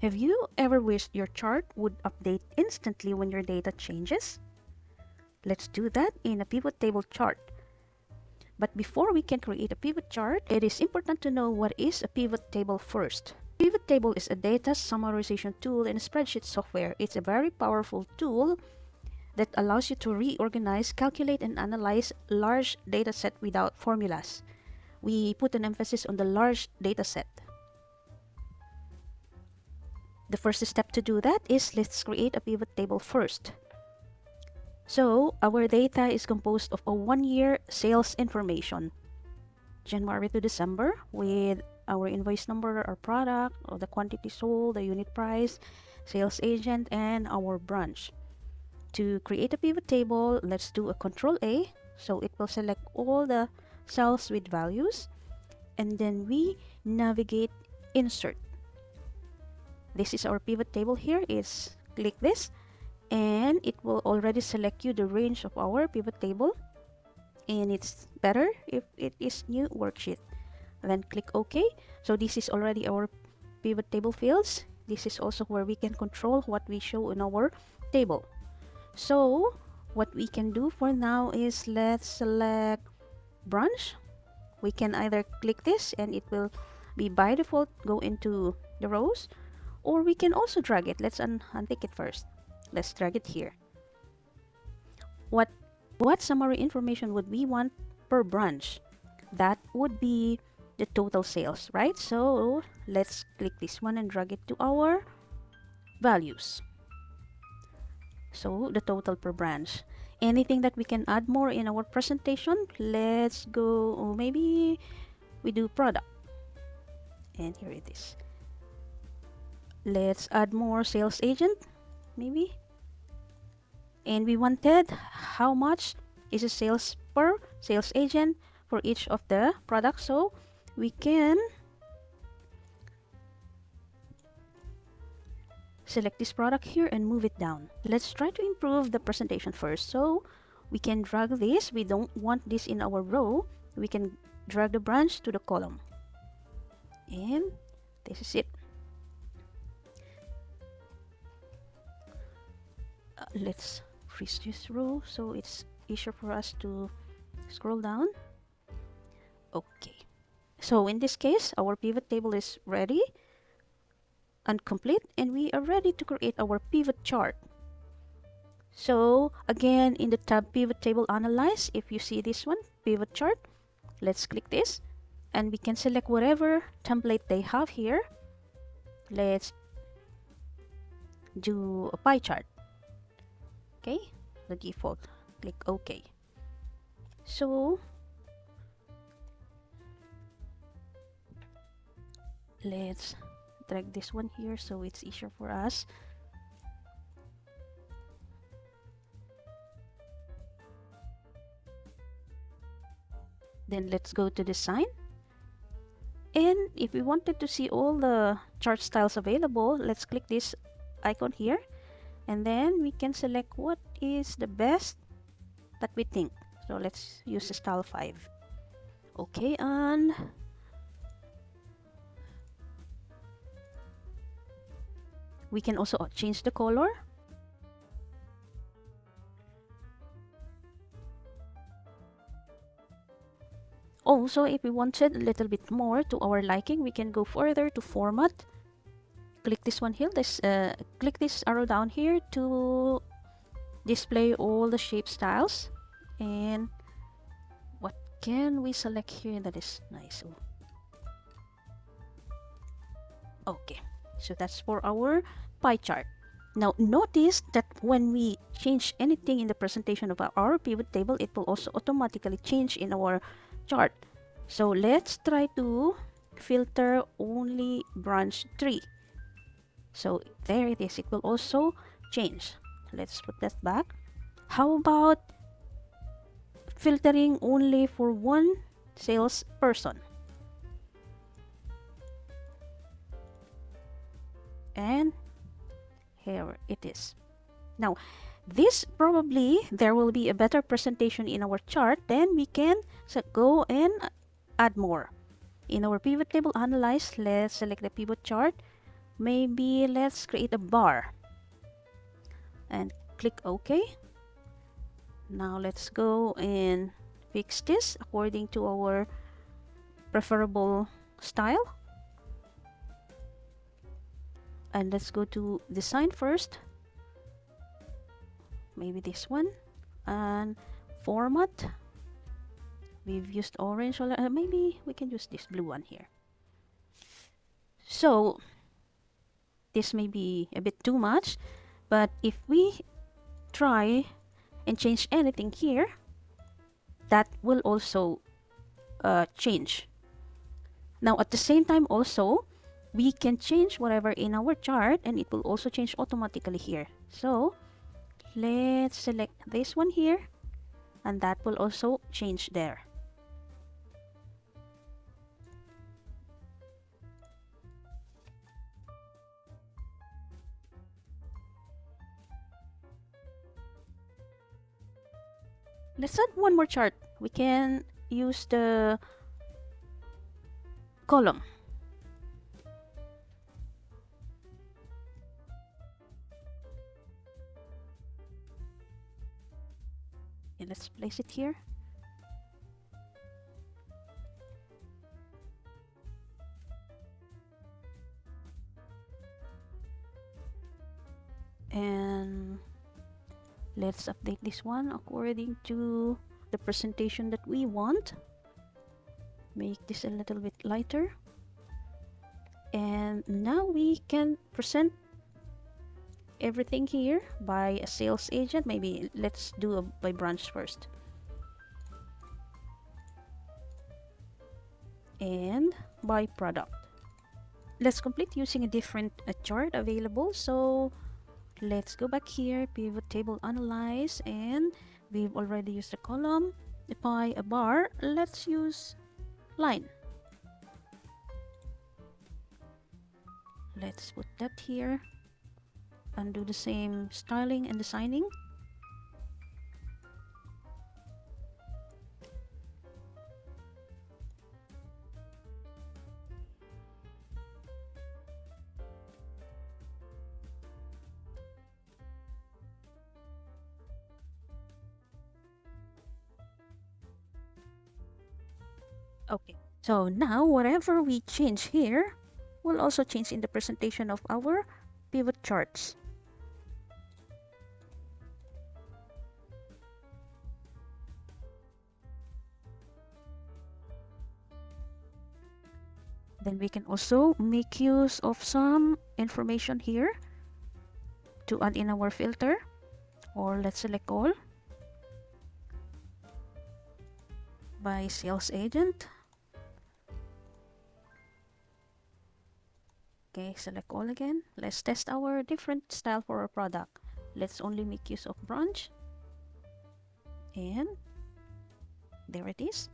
Have you ever wished your chart would update instantly when your data changes? Let's do that in a pivot table chart. But before we can create a pivot chart, it is important to know what is a pivot table first. Pivot table is a data summarization tool in spreadsheet software. It's a very powerful tool that allows you to reorganize, calculate, and analyze large data set without formulas. We put an emphasis on the large data set. The first step to do that is let's create a pivot table first. So our data is composed of a 1-year sales information, January to December, with our invoice number, our product, or the quantity sold, the unit price, sales agent, and our branch. To create a pivot table, let's do a Control A. So it will select all the cells with values, and then we navigate Insert. This is our pivot table here. Is click this, and it will already select you the range of our pivot table, and it's better if it is new worksheet. Then click OK. So this is already our pivot table fields. This is also where we can control what we show in our table. So what we can do for now is let's select branch. We can either click this and it will be by default go into the rows, or we can also drag it. Let's untick it first. Let's drag it here. What summary information would we want per branch? That would be the total sales, right? So let's click this one and drag it to our values. So the total per branch. Anything that we can add more in our presentation? Let's go, maybe we do product. And here it is. Let's add more sales agent, maybe. And we wanted how much is a sales per sales agent for each of the products. So we can select this product here and move it down. Let's try to improve the presentation first. So we can drag this. We don't want this in our row. We can drag the branch to the column. And this is it. Let's freeze this row so it's easier for us to scroll down. Okay. So in this case, our pivot table is ready and complete, and we are ready to create our pivot chart. So again, in the tab Pivot Table Analyze, if you see this one, Pivot Chart, let's click this, and we can select whatever template they have here. Let's do a pie chart. Okay, the default. Click OK. So let's drag this one here so it's easier for us. Then let's go to design, and if we wanted to see all the chart styles available, let's click this icon here, and then we can select what is the best that we think. So let's use style 5. Okay, and we can also change the color. Also, if we wanted a little bit more to our liking, we can go further to format. Click this one here. Click this arrow down here to display all the shape styles. And what can we select here that is nice? Okay, so that's for our pie chart. Now notice that when we change anything in the presentation of our pivot table, it will also automatically change in our chart. So let's try to filter only branch 3. So there it is. It will also change. Let's put that back. How about filtering only for one salesperson? And here it is. Now this probably there will be a better presentation in our chart. Then we can go and add more. In our pivot table analyze, let's select the pivot chart. Maybe let's create a bar and click OK. Now let's go and fix this according to our preferable style. And let's go to design first. Maybe this one. And format. We've used orange. Maybe we can use this blue one here. So this may be a bit too much, but if we try and change anything here, that will also change. Now at the same time also, we can change whatever in our chart and it will also change automatically here. So let's select this one here and that will also change there. Let's add one more chart. We can use the column. Okay, let's place it here. And let's update this one according to the presentation that we want. Make this a little bit lighter. And now we can present everything here by a sales agent. Maybe let's do by branch first. And by product. Let's complete using a different chart available. So let's go back here, pivot table analyze, and we've already used a column. By a bar, let's use line. Let's put that here and do the same styling and designing. Okay, so now whatever we change here will also change in the presentation of our pivot charts. Then we can also make use of some information here to add in our filter, or let's select all by sales agent. Okay, select all again. Let's test our different style for our product. Let's only make use of branch. And there it is.